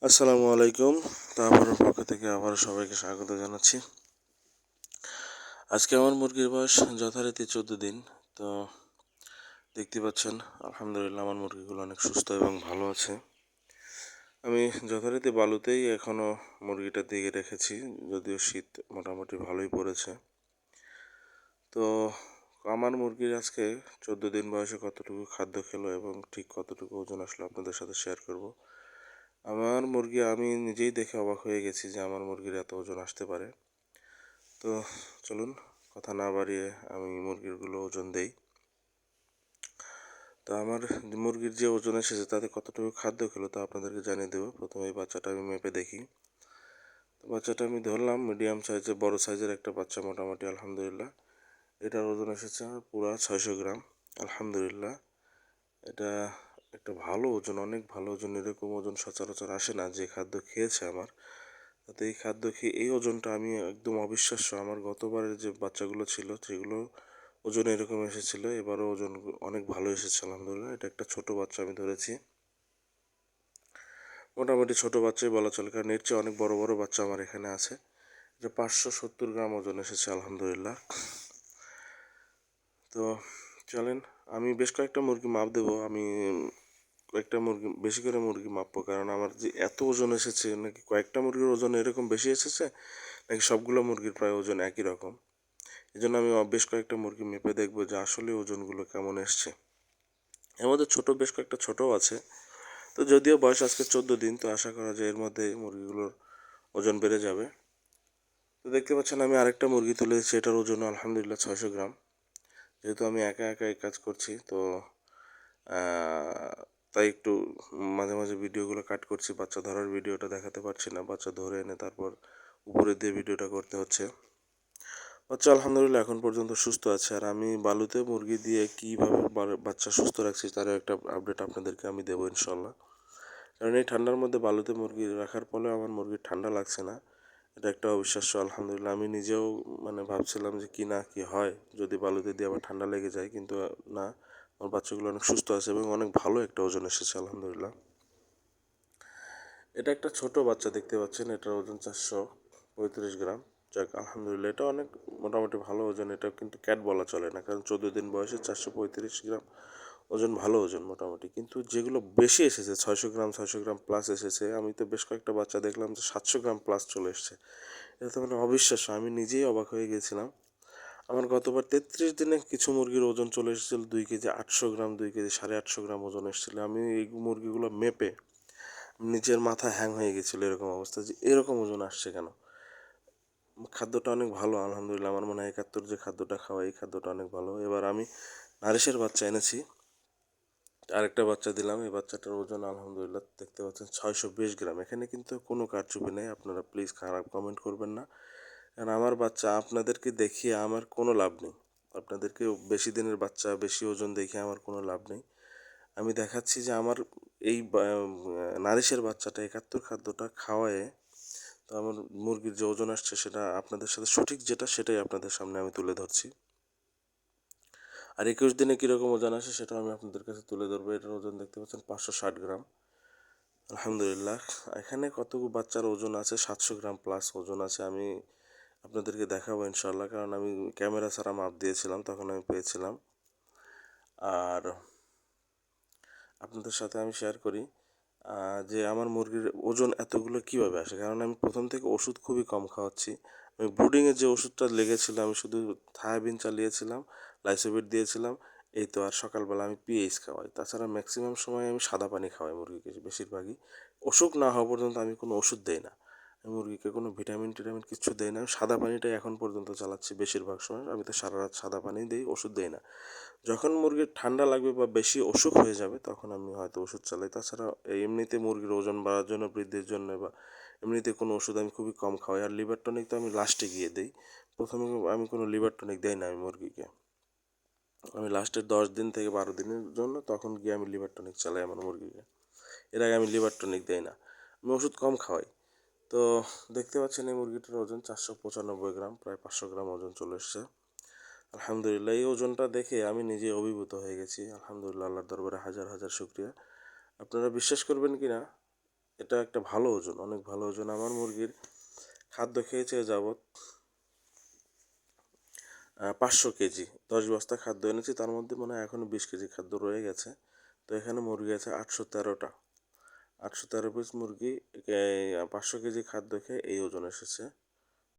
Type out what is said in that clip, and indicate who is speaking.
Speaker 1: আসসালামু আলাইকুম। তারপরের পক্ষ থেকে আবার সবাইকে স্বাগত জানাচ্ছি। আজকে আমার মুরগির বয়স যথারীতি 14 দিন। তো দেখতে পাচ্ছেন, আলহামদুলিল্লাহ আমার মুরগিগুলো অনেক সুস্থ এবং ভালো আছে। আমি যথারীতি বালুতেই এখনও মুরগিটা দিয়ে রেখেছি, যদিও শীত মোটামুটি ভালোই পড়েছে। তো আমার মুরগির আজকে 14 দিন বয়সে কতটুকু খাদ্য খেলো এবং ঠিক কতটুকু ওজন আসলো আপনাদের সাথে শেয়ার করব। আমার মুরগি আমি নিজেই দেখে অবাক হয়ে গেছি যে আমার মুরগির এত ওজন আসতে পারে। তো চলুন কথা না বাড়িয়ে আমি মুরগিরগুলো ওজন দেই। তো আমার মুরগির যে ওজন এসেছে তাতে কতটুকু খাদ্য খেলো তা আপনাদেরকে জানিয়ে দেবো। প্রথমে এই বাচ্চাটা আমি মেপে দেখি। তো বাচ্চাটা আমি ধরলাম মিডিয়াম সাইজের, বড় সাইজের একটা বাচ্চা মোটামুটি, আলহামদুলিল্লাহ। এটার ওজন এসেছে পুরা 600 গ্রাম। আলহামদুলিল্লাহ, এটা একটা ভালো ওজন, অনেক ভালো ওজন। এরকম ওজন সচরাচর আসে না যে খাদ্য খেয়েছে আমার। তাতে এই খাদ্য খেয়ে এই ওজনটা আমি একদম অবিশ্বাস্য। আমার গতবারের যে বাচ্চাগুলো ছিল সেগুলো ওজন এরকম এসেছিল, এবারও ওজন অনেক ভালো এসেছে আলহামদুলিল্লাহ। এটা একটা ছোট বাচ্চা আমি ধরেছি, মোটামুটি ছোট বাচ্চাই বলা চলে, কারণ এর চেয়ে অনেক বড় বড় বাচ্চা আমার এখানে আছে। এটা 570 গ্রাম ওজন এসেছে আলহামদুলিল্লাহ। তো চলেন, আমি বেশ কয়েকটা মুরগি মাপ দেবো। আমি কয়েকটা মুরগি বেশি করে মুরগি মাপবো, কারণ আমার যে এত ওজন এসেছে, নাকি কয়েকটা মুরগির ওজন এরকম বেশি এসেছে, নাকি সবগুলো মুরগির প্রায় ওজন একই রকম। এই জন্য আমি বেশ কয়েকটা মুরগি মেপে দেখবো যে আসলে ওজনগুলো কেমন এসছে। এর মধ্যে বেশ কয়েকটা ছোটও আছে। তো যদিও বয়স আজকে 14 দিন, তো আশা করা যায় এর মধ্যে মুরগিগুলোর ওজন বেড়ে যাবে। তো দেখতে পাচ্ছেন আমি আরেকটা মুরগি তুলেছি, এটার ওজন আলহামদুলিল্লাহ 600 গ্রাম। যেহেতু আমি একা একা এই কাজ করছি, তো তাই একটু মাঝে মাঝে ভিডিওগুলো কাট করছি। বাচ্চা ধরার ভিডিওটা দেখাতে পারছি না, বাচ্চা ধরে এনে তারপর উপরে দিয়ে ভিডিওটা করতে হচ্ছে। বাচ্চা আলহামদুলিল্লাহ এখন পর্যন্ত সুস্থ আছে। আর আমি বালুতে মুরগি দিয়ে কীভাবে বাচ্চা সুস্থ রাখছি তারও একটা আপডেট আপনাদেরকে আমি দেবো ইনশাল্লাহ। কারণ এই ঠান্ডার মধ্যে বালুতে মুরগি রাখার ফলে আমার মুরগির ঠান্ডা লাগছে না, এটা একটা অবিশ্বাস্য আলহামদুলিল্লাহ। আমি নিজেও ভাবছিলাম যে কি না কি হয় যদি বালুতে দিয়ে আমার ঠান্ডা লেগে যায়, কিন্তু না, আমার বাচ্চাগুলো অনেক সুস্থ আছে এবং অনেক ভালো একটা ওজন এসেছে আলহামদুলিল্লাহ। এটা একটা ছোট বাচ্চা দেখতে পাচ্ছেন, এটার ওজন 435 গ্রাম। যাক আলহামদুলিল্লাহ, এটা অনেক মোটামুটি ভালো ওজন। এটা কিন্তু ক্যাট বলা চলে না, কারণ 14 দিন বয়সে 435 গ্রাম ওজন ভালো ওজন মোটামুটি। কিন্তু যেগুলো বেশি এসেছে, 600 গ্রাম প্লাস এসেছে, আমি তো বেশ কয়েকটা বাচ্চা দেখলাম যে 700 গ্রাম প্লাস চলে এসছে। এটা তো অবিশ্বাস্য, আমি নিজেই অবাক হয়ে গেছিলাম। আমার গতবার 33 দিনে কিছু মুরগির ওজন চলে এসেছিল 2 কেজি 800 গ্রাম, 2 কেজি 850 গ্রাম ওজন এসেছিলো। আমি এই মুরগিগুলো মেপে নিজের মাথা হ্যাং হয়ে গেছিলো, এরকম অবস্থা যে এরকম ওজন আসছে কেন। খাদ্যটা অনেক ভালো আলহামদুলিল্লাহ। আমার মনে হয় 71 যে খাদ্যটা খাওয়া, এই খাদ্যটা অনেক ভালো। এবার আমি নারিশের বাচ্চা এনেছি, আরেকটা বাচ্চা দিলাম। এই বাচ্চাটার ওজন আলহামদুলিল্লাহ দেখতে পাচ্ছেন 620 গ্রাম। এখানে কিন্তু কোনো কারচুপি নেই, আপনারা প্লিজ খারাপ কমেন্ট করবেন না। কারণ আমার বাচ্চা আপনাদেরকে দেখিয়ে আমার কোনো লাভ নেই, আপনাদেরকে বেশি দিনের বাচ্চা বেশি ওজন দেখিয়ে আমার কোনো লাভ নেই। আমি দেখাচ্ছি যে আমার এই নারিশের বাচ্চাটা 71 খাদ্যটা খাওয়ায় তো আমার মুরগির যে ওজন আসছে সেটা আপনাদের সাথে সঠিক যেটা সেটাই আপনাদের সামনে আমি তুলে ধরছি। আর 21 দিনে কীরকম ওজন আসে সেটাও আমি আপনাদের কাছে তুলে ধরবো। এটার ওজন দেখতে পাচ্ছেন 560 গ্রাম আলহামদুলিল্লাহ। এখানে কতগুলো বাচ্চার ওজন আছে 700 গ্রাম প্লাস ওজন আছে, আমি আপনাদেরকে দেখাবো ইনশাল্লাহ। কারণ আমি ক্যামেরা ছাড়া মাপ দিয়েছিলাম, তখন আমি পেয়েছিলাম। আর আপনাদের সাথে আমি শেয়ার করি যে আমার মুরগির ওজন এতগুলো কীভাবে আসে। কারণ আমি প্রথম থেকে ওষুধ খুবই কম খাওয়াচ্ছি। আমি ব্রুডিংয়ের যে ওষুধটা লেগেছিল আমি শুধু থায়াবিন চালিয়েছিলাম, লাইসোবিট দিয়েছিলাম, এই তো। আর সকালবেলা আমি পিএইচ খাওয়াই, তাছাড়া ম্যাক্সিমাম সময় আমি সাদা পানি খাওয়াই মুরগিকে। বেশিরভাগই অসুখ না হওয়া পর্যন্ত আমি কোনো ওষুধ দেই না, আমি মুরগিকে কোনো ভিটামিন টিটামিন কিছু দেই না। আমি সাদা পানিটাই এখন পর্যন্ত চালাচ্ছি বেশিরভাগ সময়। আমি তো সারা রাত সাদা পানি দিই, ওষুধ দেই না। যখন মুরগির ঠান্ডা লাগবে বা বেশি অসুখ হয়ে যাবে তখন আমি হয়তো ওষুধ চালাই। তাছাড়া এমনিতে মুরগির ওজন বাড়ার জন্য, বৃদ্ধির জন্য বা এমনিতে কোনো ওষুধ আমি খুবই কম খাওয়াই। আর লিভার টনিক তো আমি লাস্টে গিয়ে দিই, প্রথমে আমি কোনো লিভার টনিক দেই না আমি মুরগিকে। আমি লাস্টের 10 দিন থেকে 12 দিনের জন্য তখন গিয়ে আমি লিভার টনিক চালাই আমার মুরগিকে। এর আগে আমি লিভার টনিক দেই না, আমি ওষুধ কম খাওয়াই। তো দেখতে পাচ্ছেন এই মুরগিটার ওজন 495 গ্রাম, প্রায় 500 গ্রাম ওজন চলে এসছে আলহামদুলিল্লাহ। এই ওজনটা দেখে আমি নিজে অভিভূত হয়ে গেছি আলহামদুলিল্লাহ। আল্লাহর দরবারে হাজার হাজার শুকরিয়া। আপনারা বিশ্বাস করবেন কি না, এটা একটা ভালো ওজন, অনেক ভালো ওজন। আমার মুরগির খাদ্য খেয়েছে এ যাবৎ 500 কেজি, 10 বস্তা খাদ্য এনেছি, তার মধ্যে মনে হয় এখনও 20 কেজি খাদ্য রয়ে গেছে। তো এখানে মুরগি আছে 813টা, 813 পিস মুরগি 500 কেজি খাদ্য খেয়ে এই ওজন এসেছে।